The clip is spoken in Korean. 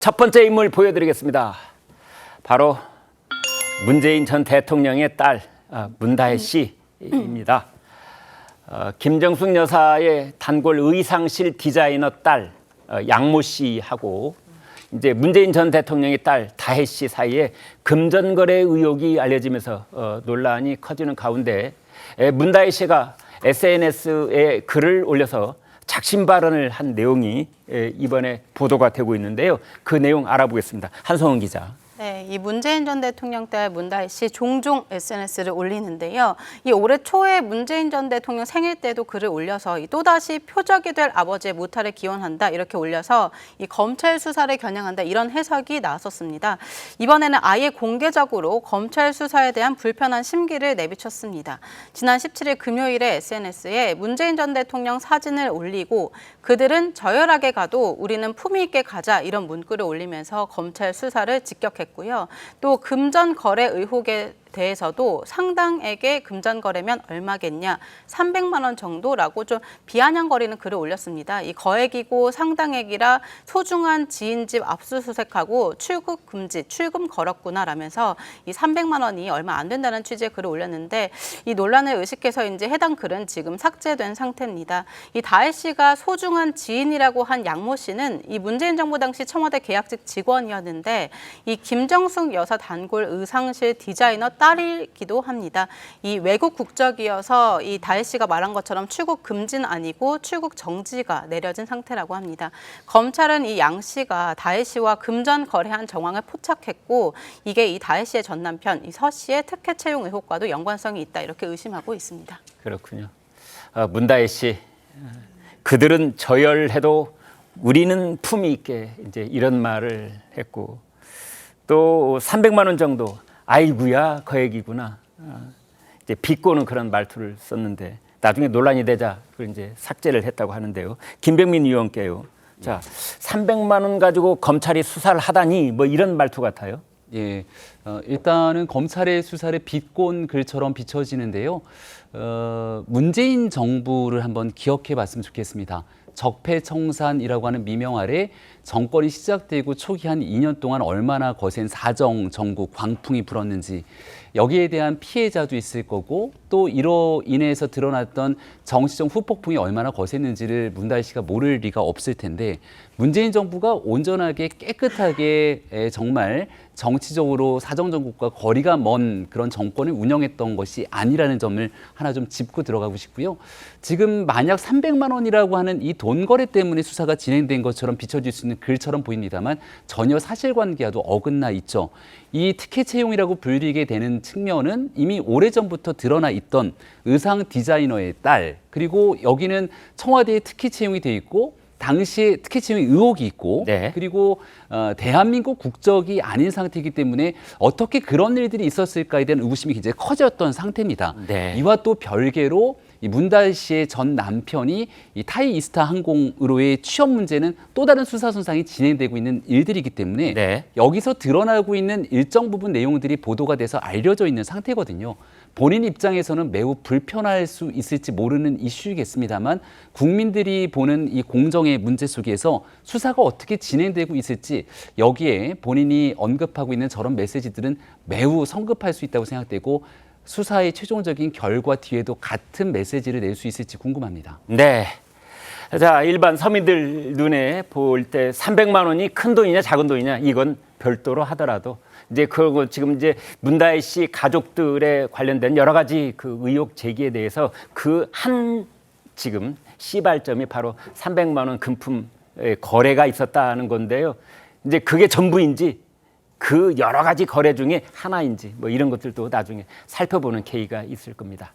첫 번째 인물 보여드리겠습니다. 바로 문재인 전 대통령의 딸 문다혜 씨입니다. 김정숙 여사의 단골 의상실 디자이너 딸 양모 씨하고 이제 문재인 전 대통령의 딸 다혜 씨 사이에 금전거래 의혹이 알려지면서 논란이 커지는 가운데 문다혜 씨가 SNS에 글을 올려서 작심 발언을 한 내용이 이번에 보도가 되고 있는데요. 그 내용 알아보겠습니다. 한성훈 기자. 네, 이 문재인 전 대통령 딸 문다혜 씨 종종 SNS를 올리는데요. 이 올해 초에 문재인 전 대통령 생일 때도 글을 올려서 또다시 표적이 될 아버지의 무탈을 기원한다 이렇게 올려서 이 검찰 수사를 겨냥한다 이런 해석이 나왔었습니다. 이번에는 아예 공개적으로 검찰 수사에 대한 불편한 심기를 내비쳤습니다. 지난 17일 금요일에 SNS에 문재인 전 대통령 사진을 올리고 그들은 저열하게 가도 우리는 품위 있게 가자 이런 문구를 올리면서 검찰 수사를 직격했고 또 금전 거래 의혹에 대해서도 상당액의 금전 거래면 얼마겠냐 300만 원 정도라고 좀 비아냥거리는 글을 올렸습니다. 이 거액이고 상당액이라 소중한 지인 집 압수수색하고 출국 금지, 출금 걸었구나 라면서 이 300만 원이 얼마 안 된다는 취지의 글을 올렸는데 이 논란을 의식해서 이제 해당 글은 지금 삭제된 상태입니다. 이 다혜 씨가 소중한 지인이라고 한 양모 씨는 이 문재인 정부 당시 청와대 계약직 직원이었는데 이 김정숙 여사 단골 의상실 디자이너 딸이기도 합니다. 이 외국 국적이어서 이 다혜 씨가 말한 것처럼 출국 금지는 아니고 출국 정지가 내려진 상태라고 합니다. 검찰은 이 양 씨가 다혜 씨와 금전 거래한 정황을 포착했고 이게 이 다혜 씨의 전 남편 이 서 씨의 특혜 채용 의혹과도 연관성이 있다 이렇게 의심하고 있습니다. 그렇군요. 문다혜 씨, 그들은 저열해도 우리는 품위 있게 이제 이런 말을 했고 또 300만 원 정도. 아이구야 거액이구나. 이제 비꼬는 그런 말투를 썼는데 나중에 논란이 되자 그걸 이제 삭제를 했다고 하는데요. 김병민 의원께요. 자, 300만 원 가지고 검찰이 수사를 하다니 뭐 이런 말투 같아요. 예, 일단은 검찰의 수사를 비꼰 글처럼 비춰지는데요. 문재인 정부를 한번 기억해 봤으면 좋겠습니다. 적폐청산이라고 하는 미명 아래 정권이 시작되고 초기 한 2년 동안 얼마나 거센 사정, 정국, 광풍이 불었는지 여기에 대한 피해자도 있을 거고 또 이로 인해서 드러났던 정치적 후폭풍이 얼마나 거셌는지를 문다혜 씨가 모를 리가 없을 텐데 문재인 정부가 온전하게 깨끗하게 정말 정치적으로 사정정국과 거리가 먼 그런 정권을 운영했던 것이 아니라는 점을 하나 좀 짚고 들어가고 싶고요. 지금 만약 300만 원이라고 하는 이 돈 거래 때문에 수사가 진행된 것처럼 비춰질 수 있는 글처럼 보입니다만 전혀 사실관계와도 어긋나 있죠. 이 특혜 채용이라고 불리게 되는 측면은 이미 오래전부터 드러나 있던 의상 디자이너의 딸 그리고 여기는 청와대에 특혜 채용이 돼 있고 당시에 특혜 채용 의혹이 있고 네. 그리고 대한민국 국적이 아닌 상태이기 때문에 어떻게 그런 일들이 있었을까에 대한 의구심이 굉장히 커졌던 상태입니다. 네. 이와 또 별개로 이 문다혜 씨의 전 남편이 이 타이 이스타 항공으로의 취업 문제는 또 다른 수사 손상이 진행되고 있는 일들이기 때문에 네. 여기서 드러나고 있는 일정 부분 내용들이 보도가 돼서 알려져 있는 상태거든요. 본인 입장에서는 매우 불편할 수 있을지 모르는 이슈이겠습니다만 국민들이 보는 이 공정의 문제 속에서 수사가 어떻게 진행되고 있을지 여기에 본인이 언급하고 있는 저런 메시지들은 매우 성급할 수 있다고 생각되고 수사의 최종적인 결과 뒤에도 같은 메시지를 낼 수 있을지 궁금합니다. 네. 자, 일반 서민들 눈에 볼 때 300만 원이 큰 돈이냐 작은 돈이냐 이건 별도로 하더라도 이제 그거 지금 이제 문다혜 씨 가족들에 관련된 여러 가지 그 의혹 제기에 대해서 그 한 지금 시발점이 바로 300만 원 금품 거래가 있었다는 건데요. 이제 그게 전부인지 그 여러 가지 거래 중에 하나인지 뭐 이런 것들도 나중에 살펴보는 계기가 있을 겁니다.